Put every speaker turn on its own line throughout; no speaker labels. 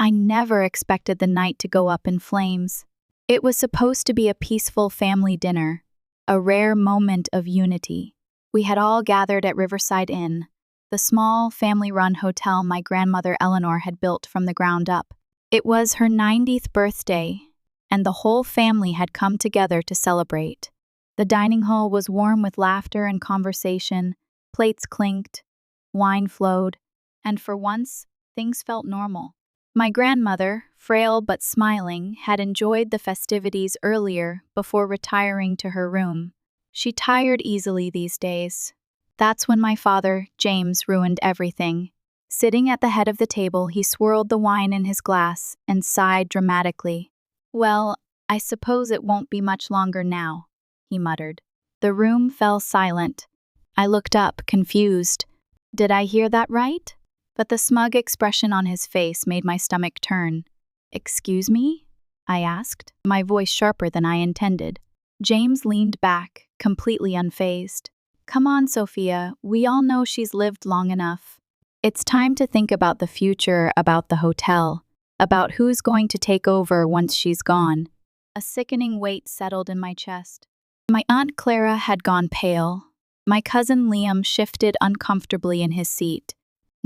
I never expected the night to go up in flames. It was supposed to be a peaceful family dinner, a rare moment of unity. We had all gathered at Riverside Inn, the small, family-run hotel my grandmother Eleanor had built from the ground up. It was her 90th birthday, and the whole family had come together to celebrate. The dining hall was warm with laughter and conversation, plates clinked, wine flowed, and for once, things felt normal. My grandmother, frail but smiling, had enjoyed the festivities earlier before retiring to her room. She tired easily these days. That's when my father, James, ruined everything. Sitting at the head of the table, he swirled the wine in his glass and sighed dramatically. "Well, I suppose it won't be much longer now," he muttered. The room fell silent. I looked up, confused. Did I hear that right? But the smug expression on his face made my stomach turn. "Excuse me?" I asked, my voice sharper than I intended. James leaned back, completely unfazed. "Come on, Sophia, we all know she's lived long enough. It's time to think about the future, about the hotel, about who's going to take over once she's gone." A sickening weight settled in my chest. My Aunt Clara had gone pale. My cousin Liam shifted uncomfortably in his seat.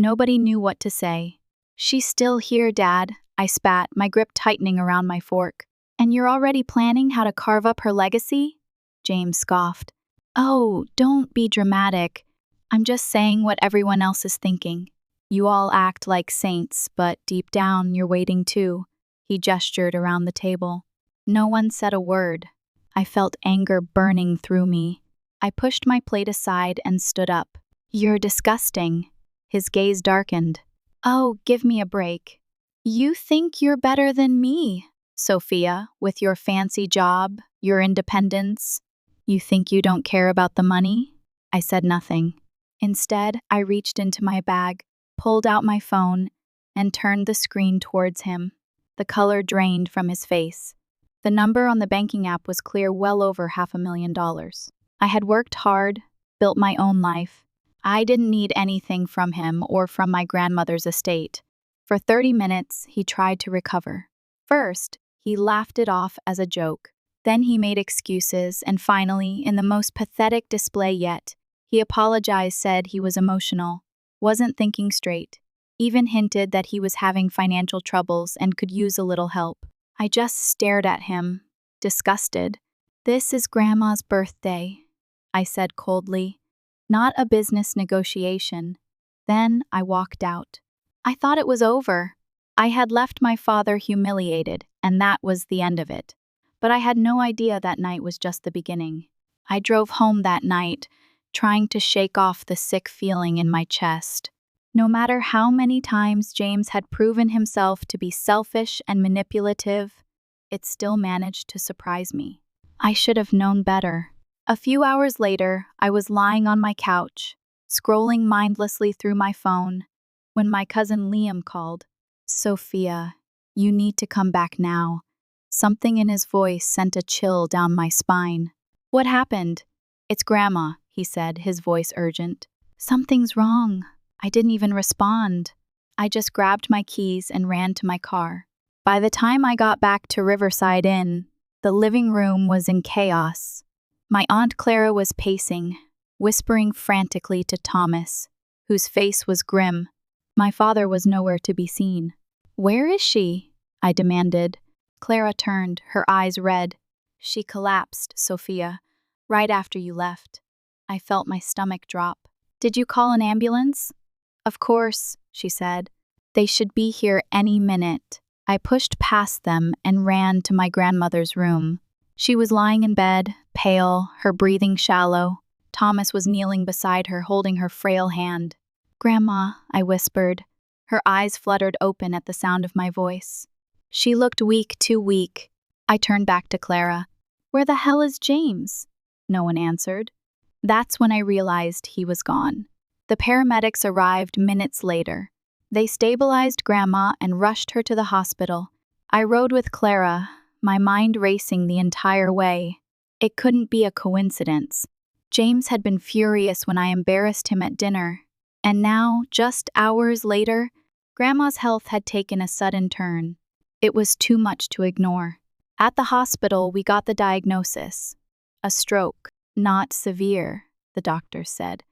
Nobody knew what to say. "She's still here, Dad," I spat, my grip tightening around my fork. "And you're already planning how to carve up her legacy?" James scoffed. "Oh, don't be dramatic. I'm just saying what everyone else is thinking. You all act like saints, but deep down you're waiting too." He gestured around the table. No one said a word. I felt anger burning through me. I pushed my plate aside and stood up. "You're disgusting." His gaze darkened. "Oh, give me a break. You think you're better than me, Sophia, with your fancy job, your independence. You think you don't care about the money?" I said nothing. Instead, I reached into my bag, pulled out my phone, and turned the screen towards him. The color drained from his face. The number on the banking app was clear, well over $500,000. I had worked hard, built my own life. I didn't need anything from him or from my grandmother's estate. For 30 minutes, he tried to recover. First, he laughed it off as a joke. Then he made excuses, and finally, in the most pathetic display yet, he apologized, said he was emotional, wasn't thinking straight, even hinted that he was having financial troubles and could use a little help. I just stared at him, disgusted. "This is Grandma's birthday," I said coldly, "not a business negotiation." Then I walked out. I thought it was over. I had left my father humiliated, and that was the end of it. But I had no idea that night was just the beginning. I drove home that night, trying to shake off the sick feeling in my chest. No matter how many times James had proven himself to be selfish and manipulative, it still managed to surprise me. I should have known better. A few hours later, I was lying on my couch, scrolling mindlessly through my phone, when my cousin Liam called. "Sophia, you need to come back now." Something in his voice sent a chill down my spine. "What happened?" "It's Grandma," he said, his voice urgent. "Something's wrong." I didn't even respond. I just grabbed my keys and ran to my car. By the time I got back to Riverside Inn, the living room was in chaos. My Aunt Clara was pacing, whispering frantically to Thomas, whose face was grim. My father was nowhere to be seen. "Where is she?" I demanded. Clara turned, her eyes red. "She collapsed, Sophia, right after you left." I felt my stomach drop. "Did you call an ambulance?" "Of course," she said. "They should be here any minute." I pushed past them and ran to my grandmother's room. She was lying in bed, pale, her breathing shallow. Thomas was kneeling beside her, holding her frail hand. "Grandma," I whispered. Her eyes fluttered open at the sound of my voice. She looked weak, too weak. I turned back to Clara. "Where the hell is James?" No one answered. That's when I realized he was gone. The paramedics arrived minutes later. They stabilized Grandma and rushed her to the hospital. I rode with Clara, my mind racing the entire way. It couldn't be a coincidence. James had been furious when I embarrassed him at dinner. And now, just hours later, Grandma's health had taken a sudden turn. It was too much to ignore. At the hospital, we got the diagnosis. A stroke. Not severe, the doctor said.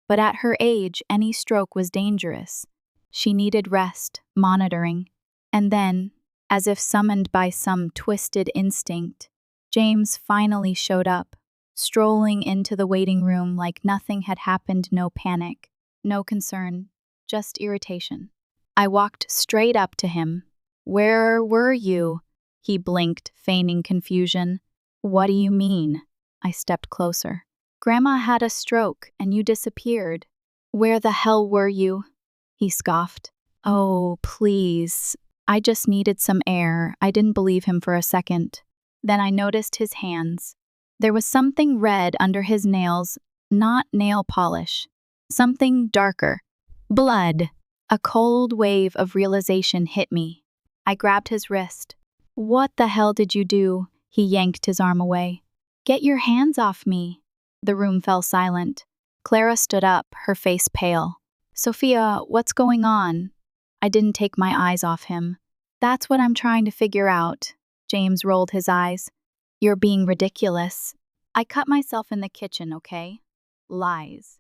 But at her age, any stroke was dangerous. She needed rest, monitoring. And then, as if summoned by some twisted instinct, James finally showed up, strolling into the waiting room like nothing had happened. No panic, no concern, just irritation. I walked straight up to him. "Where were you?" He blinked, feigning confusion. "What do you mean?" I stepped closer. "Grandma had a stroke and you disappeared." "Where the hell were you?" He scoffed. "Oh, please. I just needed some air." I didn't believe him for a second. Then I noticed his hands. There was something red under his nails, not nail polish. Something darker. Blood. A cold wave of realization hit me. I grabbed his wrist. "What the hell did you do?" He yanked his arm away. "Get your hands off me." The room fell silent. Clara stood up, her face pale. "Sophia, what's going on?" I didn't take my eyes off him. "That's what I'm trying to figure out." James rolled his eyes. "You're being ridiculous." "I cut myself in the kitchen, okay?" Lies.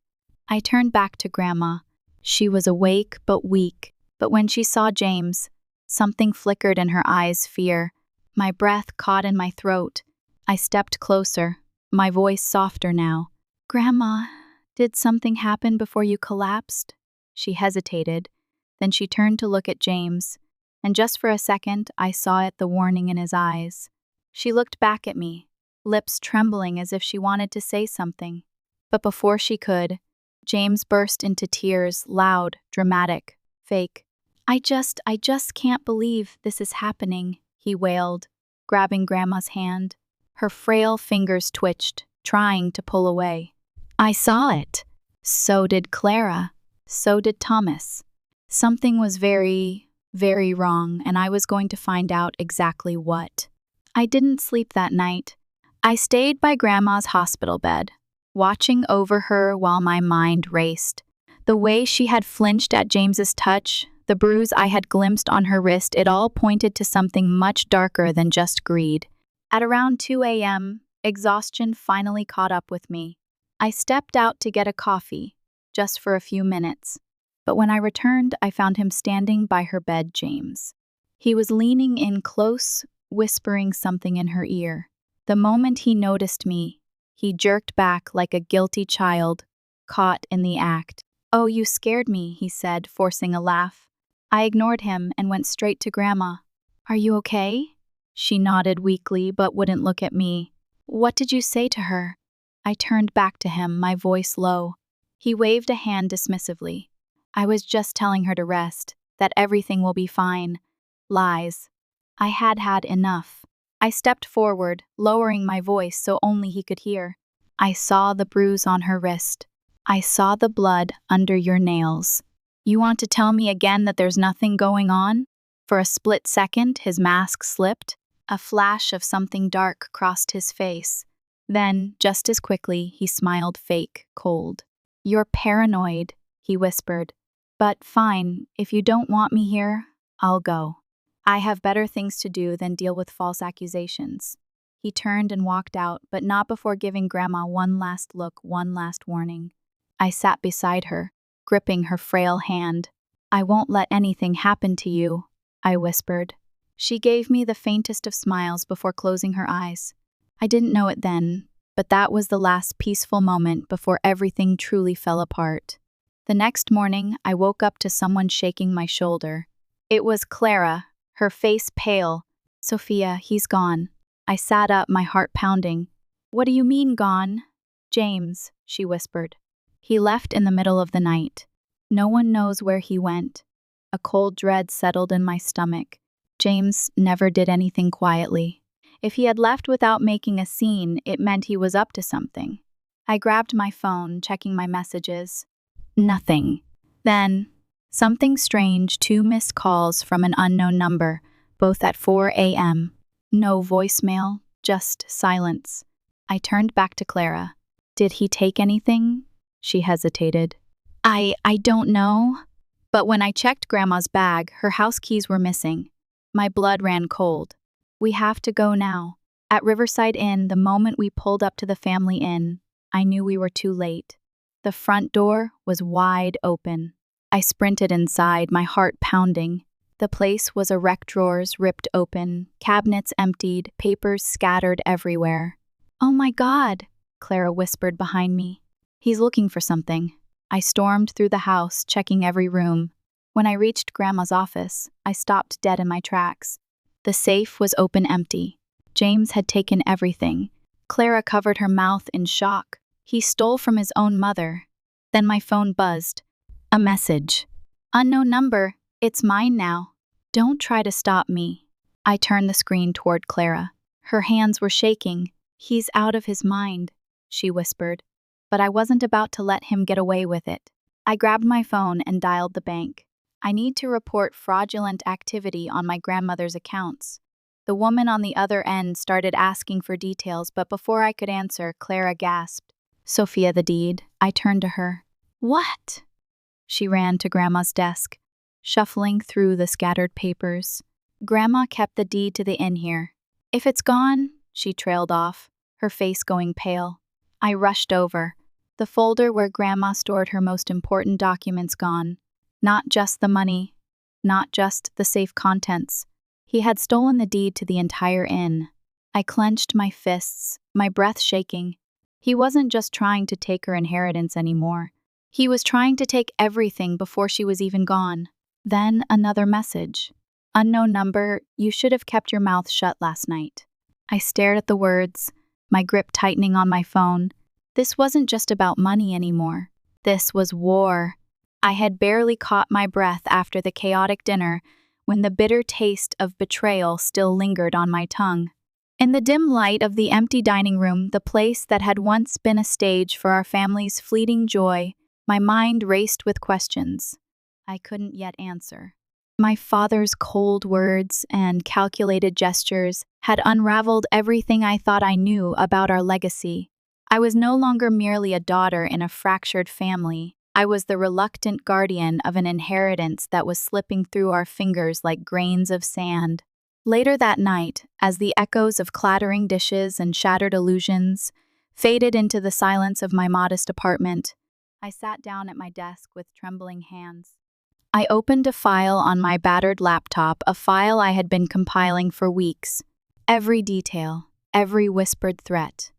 I turned back to Grandma. She was awake but weak, but when she saw James, something flickered in her eyes, fear. My breath caught in my throat. I stepped closer, my voice softer now. "Grandma, did something happen before you collapsed?" She hesitated. Then she turned to look at James, and just for a second I saw the warning in his eyes. She looked back at me, lips trembling as if she wanted to say something. But before she could, James burst into tears, loud, dramatic, fake. I just can't believe this is happening," he wailed, grabbing Grandma's hand. Her frail fingers twitched, trying to pull away. I saw it. So did Clara. So did Thomas. Something was very, very wrong, and I was going to find out exactly what. I didn't sleep that night. I stayed by Grandma's hospital bed, watching over her while my mind raced. The way she had flinched at James's touch, the bruise I had glimpsed on her wrist, it all pointed to something much darker than just greed. At around 2 a.m., exhaustion finally caught up with me. I stepped out to get a coffee, just for a few minutes. But when I returned, I found him standing by her bed, James. He was leaning in close, whispering something in her ear. The moment he noticed me, he jerked back like a guilty child, caught in the act. "Oh, you scared me," he said, forcing a laugh. I ignored him and went straight to Grandma. "Are you okay?" She nodded weakly but wouldn't look at me. "What did you say to her?" I turned back to him, my voice low. He waved a hand dismissively. "I was just telling her to rest, that everything will be fine." Lies. I had had enough. I stepped forward, lowering my voice so only he could hear. "I saw the bruise on her wrist. I saw the blood under your nails. You want to tell me again that there's nothing going on?" For a split second, his mask slipped. A flash of something dark crossed his face. Then, just as quickly, he smiled fake, cold. "You're paranoid," he whispered. "But fine, if you don't want me here, I'll go. I have better things to do than deal with false accusations." He turned and walked out, but not before giving Grandma one last look, one last warning. I sat beside her, gripping her frail hand. "I won't let anything happen to you," I whispered. She gave me the faintest of smiles before closing her eyes. I didn't know it then, but that was the last peaceful moment before everything truly fell apart. The next morning, I woke up to someone shaking my shoulder. It was Clara, her face pale. "Sophia, he's gone." I sat up, my heart pounding. "What do you mean gone?" "James," she whispered. "He left in the middle of the night. No one knows where he went." A cold dread settled in my stomach. James never did anything quietly. If he had left without making a scene, it meant he was up to something. I grabbed my phone, checking my messages. Nothing. Then, something strange, 2 missed calls from an unknown number, both at 4 a.m. No voicemail, just silence. I turned back to Clara. "Did he take anything?" She hesitated. I don't know." But when I checked Grandma's bag, her house keys were missing. My blood ran cold. We have to go now. At Riverside Inn, the moment we pulled up to the family inn, I knew we were too late. The front door was wide open. I sprinted inside, my heart pounding. The place was a wrecked, drawers ripped open, cabinets emptied, papers scattered everywhere. "Oh my God," Clara whispered behind me. "He's looking for something." I stormed through the house, checking every room. When I reached Grandma's office, I stopped dead in my tracks. The safe was open empty. James had taken everything. Clara covered her mouth in shock. He stole from his own mother. Then my phone buzzed. A message. "Unknown number. It's mine now. Don't try to stop me." I turned the screen toward Clara. Her hands were shaking. "He's out of his mind," she whispered. But I wasn't about to let him get away with it. I grabbed my phone and dialed the bank. "I need to report fraudulent activity on my grandmother's accounts." The woman on the other end started asking for details, but before I could answer, Clara gasped. "Sophia, the deed." I turned to her. "What?" She ran to Grandma's desk, shuffling through the scattered papers. "Grandma kept the deed to the inn here. If it's gone," she trailed off, her face going pale. I rushed over. The folder where Grandma stored her most important documents gone. Not just the money, not just the safe contents. He had stolen the deed to the entire inn. I clenched my fists, my breath shaking. He wasn't just trying to take her inheritance anymore. He was trying to take everything before she was even gone. Then another message. "Unknown number, you should have kept your mouth shut last night." I stared at the words, my grip tightening on my phone. This wasn't just about money anymore. This was war. I had barely caught my breath after the chaotic dinner when the bitter taste of betrayal still lingered on my tongue. In the dim light of the empty dining room, the place that had once been a stage for our family's fleeting joy, my mind raced with questions I couldn't yet answer. My father's cold words and calculated gestures had unraveled everything I thought I knew about our legacy. I was no longer merely a daughter in a fractured family. I was the reluctant guardian of an inheritance that was slipping through our fingers like grains of sand. Later that night, as the echoes of clattering dishes and shattered illusions faded into the silence of my modest apartment, I sat down at my desk with trembling hands. I opened a file on my battered laptop, a file I had been compiling for weeks. Every detail, every whispered threat,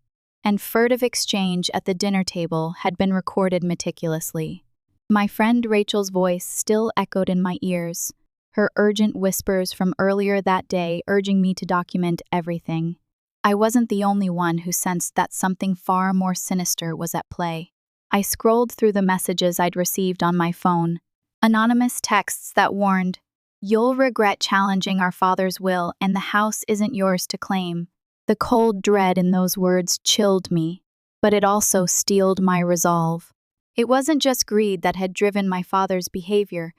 and furtive exchange at the dinner table had been recorded meticulously. My friend Rachel's voice still echoed in my ears, her urgent whispers from earlier that day urging me to document everything. I wasn't the only one who sensed that something far more sinister was at play. I scrolled through the messages I'd received on my phone, anonymous texts that warned, "You'll regret challenging our father's will, and the house isn't yours to claim." The cold dread in those words chilled me, but it also steeled my resolve. It wasn't just greed that had driven my father's behavior.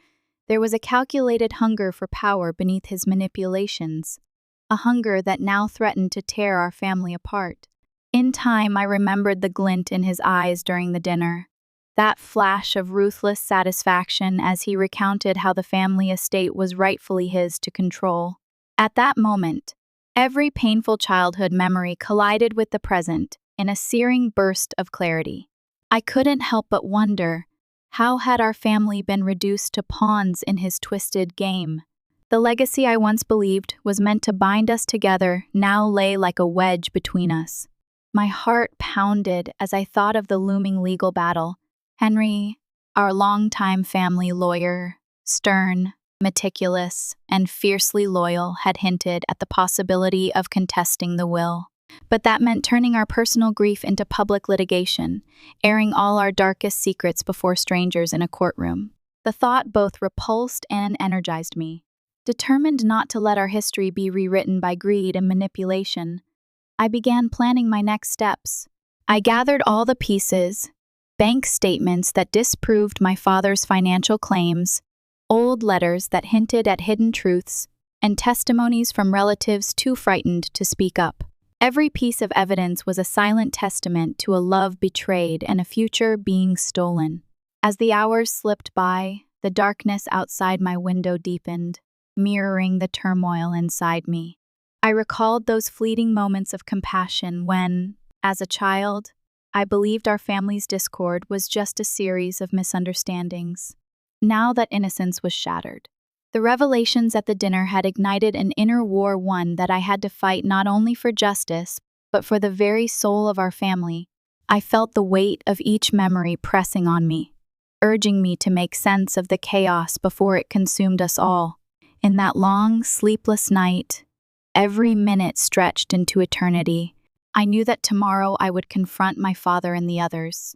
There was a calculated hunger for power beneath his manipulations, a hunger that now threatened to tear our family apart. In time, I remembered the glint in his eyes during the dinner, that flash of ruthless satisfaction as he recounted how the family estate was rightfully his to control. At that moment, every painful childhood memory collided with the present in a searing burst of clarity. I couldn't help but wonder, how had our family been reduced to pawns in his twisted game? The legacy I once believed was meant to bind us together now lay like a wedge between us. My heart pounded as I thought of the looming legal battle. Henry, our longtime family lawyer, stern, meticulous, and fiercely loyal, had hinted at the possibility of contesting the will. But that meant turning our personal grief into public litigation, airing all our darkest secrets before strangers in a courtroom. The thought both repulsed and energized me. Determined not to let our history be rewritten by greed and manipulation, I began planning my next steps. I gathered all the pieces, bank statements that disproved my father's financial claims, old letters that hinted at hidden truths, and testimonies from relatives too frightened to speak up. Every piece of evidence was a silent testament to a love betrayed and a future being stolen. As the hours slipped by, The darkness outside my window deepened, mirroring the turmoil inside me. I recalled those fleeting moments of compassion when, as a child, I believed our family's discord was just a series of misunderstandings. Now that innocence was shattered, the revelations at the dinner had ignited an inner war, one that I had to fight not only for justice, but for the very soul of our family. I felt the weight of each memory pressing on me, urging me to make sense of the chaos before it consumed us all. In that long, sleepless night, every minute stretched into eternity, I knew that tomorrow I would confront my father and the others.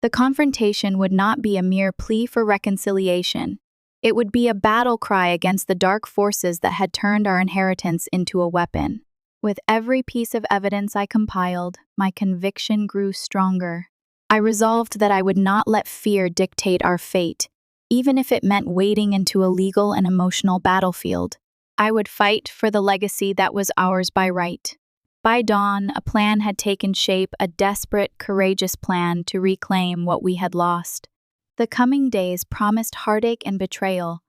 The confrontation would not be a mere plea for reconciliation. It would be a battle cry against the dark forces that had turned our inheritance into a weapon. With every piece of evidence I compiled, my conviction grew stronger. I resolved that I would not let fear dictate our fate, even if it meant wading into a legal and emotional battlefield. I would fight for the legacy that was ours by right. By dawn, a plan had taken shape, a desperate, courageous plan to reclaim what we had lost. The coming days promised heartache and betrayal,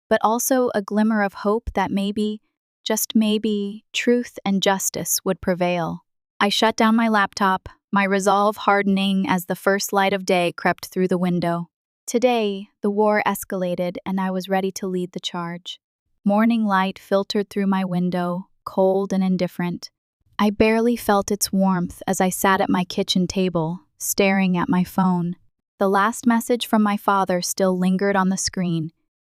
but also a glimmer of hope that maybe, just maybe, truth and justice would prevail. I shut down my laptop, my resolve hardening as the first light of day crept through the window. Today, the war escalated and I was ready to lead the charge. Morning light filtered through my window, cold and indifferent. I barely felt its warmth as I sat at my kitchen table, staring at my phone. The last message from my father still lingered on the screen.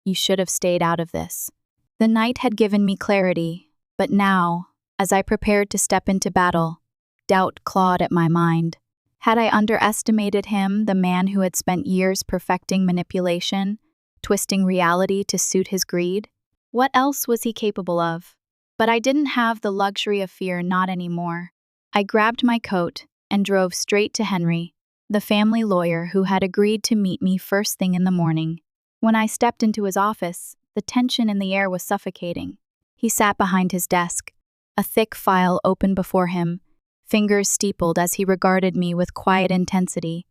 "You should have stayed out of this." The night had given me clarity, but now, as I prepared to step into battle, doubt clawed at my mind. Had I underestimated him, the man who had spent years perfecting manipulation, twisting reality to suit his greed? What else was he capable of? But I didn't have the luxury of fear, not anymore. I grabbed my coat and drove straight to Henry, the family lawyer who had agreed to meet me first thing in the morning. When I stepped into his office, the tension in the air was suffocating. He sat behind his desk, a thick file open before him, fingers steepled as he regarded me with quiet intensity.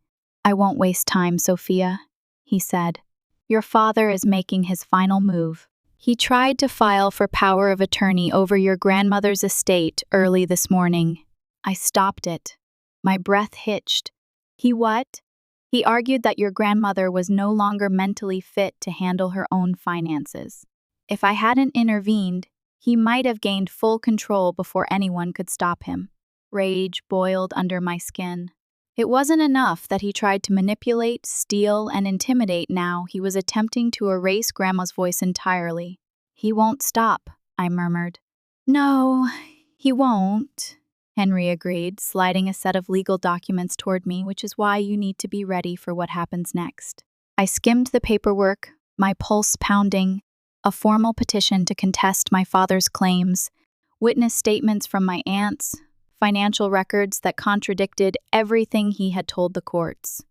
"I won't waste time, Sophia," he said. "Your father is making his final move. He tried to file for power of attorney over your grandmother's estate early this morning." I stopped it. My breath hitched. "He what?" "He argued that your grandmother was no longer mentally fit to handle her own finances. If I hadn't intervened, he might have gained full control before anyone could stop him." Rage boiled under my skin. It wasn't enough that he tried to manipulate, steal, and intimidate. Now he was attempting to erase Grandma's voice entirely. "He won't stop," I murmured. "No, he won't," Henry agreed, sliding a set of legal documents toward me, "which is why you need to be ready for what happens next." I skimmed the paperwork, my pulse pounding, a formal petition to contest my father's claims, witness statements from my aunts, financial records that contradicted everything he had told the courts.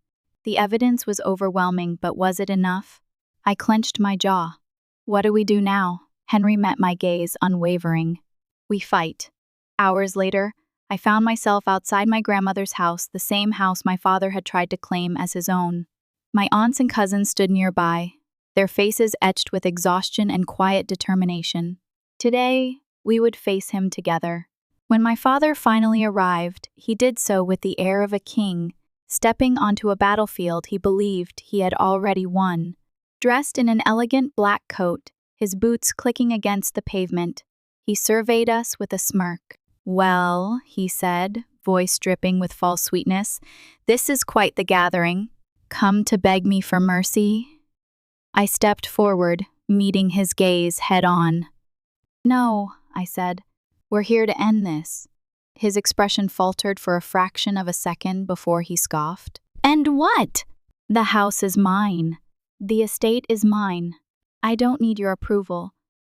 The evidence was overwhelming, but was it enough? I clenched my jaw. "What do we do now?" Henry met my gaze, unwavering. "We fight." Hours later, I found myself outside my grandmother's house, the same house my father had tried to claim as his own. My aunts and cousins stood nearby, their faces etched with exhaustion and quiet determination. Today, we would face him together. When my father finally arrived, he did so with the air of a king, stepping onto a battlefield he believed he had already won. Dressed in an elegant black coat, his boots clicking against the pavement, he surveyed us with a smirk. "Well," he said, voice dripping with false sweetness, "this is quite the gathering. Come to beg me for mercy?" I stepped forward, meeting his gaze head-on. "No," I said. "We're here to end this." His expression faltered for a fraction of a second before he scoffed. "And what?" "The house is mine. The estate is mine. I don't need your approval.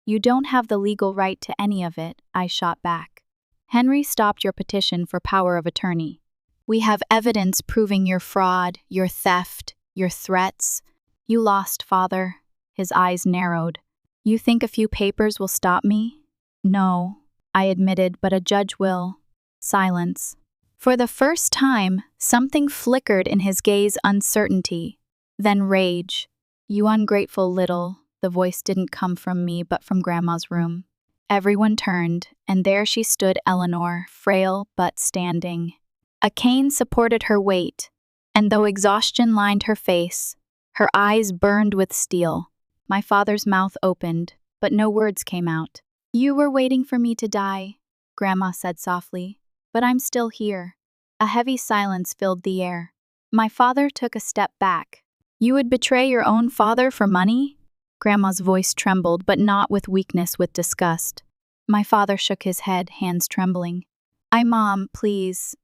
You don't have the legal right to any of it," I shot back. "Henry stopped your petition for power of attorney. We have evidence proving your fraud, your theft, your threats. You lost, Father." His eyes narrowed. "You think a few papers will stop me?" "No," I admitted, "but a judge will." Silence. For the first time, something flickered in his gaze, uncertainty, then rage. You ungrateful little. The voice didn't come from me, but from Grandma's room. Everyone turned, and there she stood, Eleanor, frail but standing. A cane supported her weight, and though exhaustion lined her face, her eyes burned with steel. My father's mouth opened, but no words came out. You were waiting for me to die, Grandma said softly, but I'm still here. A heavy silence filled the air. My father took a step back. You would betray your own father for money? Grandma's voice trembled, but not with weakness, with disgust. My father shook his head, hands trembling. Mom, please.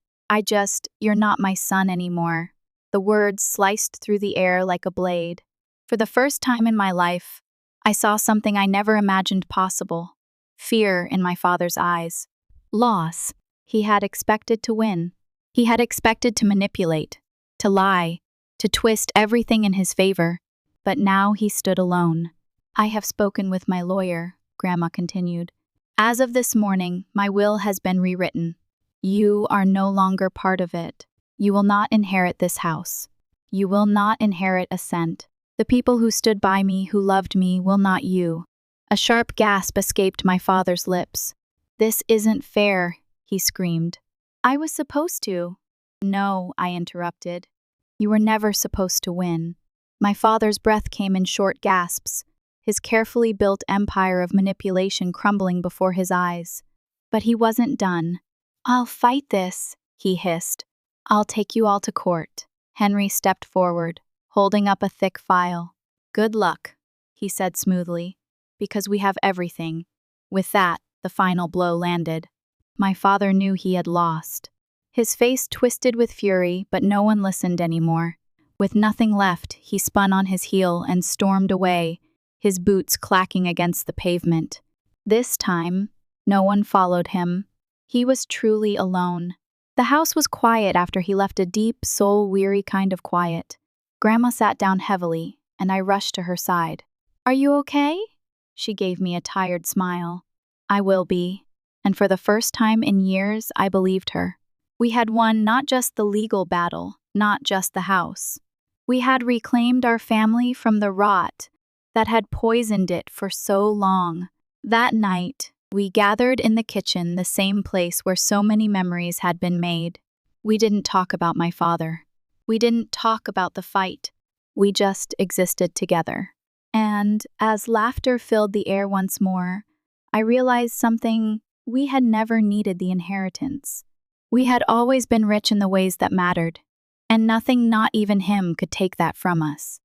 You're not my son anymore. The words sliced through the air like a blade. For the first time in my life, I saw something I never imagined possible. Fear in my father's eyes. Loss. He had expected to win. He had expected to manipulate, to lie, to twist everything in his favor. But now he stood alone. I have spoken with my lawyer, Grandma continued. As of this morning, my will has been rewritten. You are no longer part of it. You will not inherit this house. You will not inherit a cent. The people who stood by me, who loved me, will not you. A sharp gasp escaped my father's lips. This isn't fair, he screamed. I was supposed to. No, I interrupted. You were never supposed to win. My father's breath came in short gasps, his carefully built empire of manipulation crumbling before his eyes. But he wasn't done. I'll fight this, he hissed. I'll take you all to court. Henry stepped forward, holding up a thick file. Good luck, he said smoothly, because we have everything. With that, the final blow landed. My father knew he had lost. His face twisted with fury, but no one listened anymore. With nothing left, he spun on his heel and stormed away, his boots clacking against the pavement. This time, no one followed him. He was truly alone. The house was quiet after he left, a deep, soul-weary kind of quiet. Grandma sat down heavily, and I rushed to her side. Are you okay? She gave me a tired smile. I will be. And for the first time in years, I believed her. We had won not just the legal battle, not just the house. We had reclaimed our family from the rot that had poisoned it for so long. That night, we gathered in the kitchen, the same place where so many memories had been made. We didn't talk about my father. We didn't talk about the fight. We just existed together. And as laughter filled the air once more, I realized something. We had never needed the inheritance. We had always been rich in the ways that mattered, and nothing, not even him, could take that from us.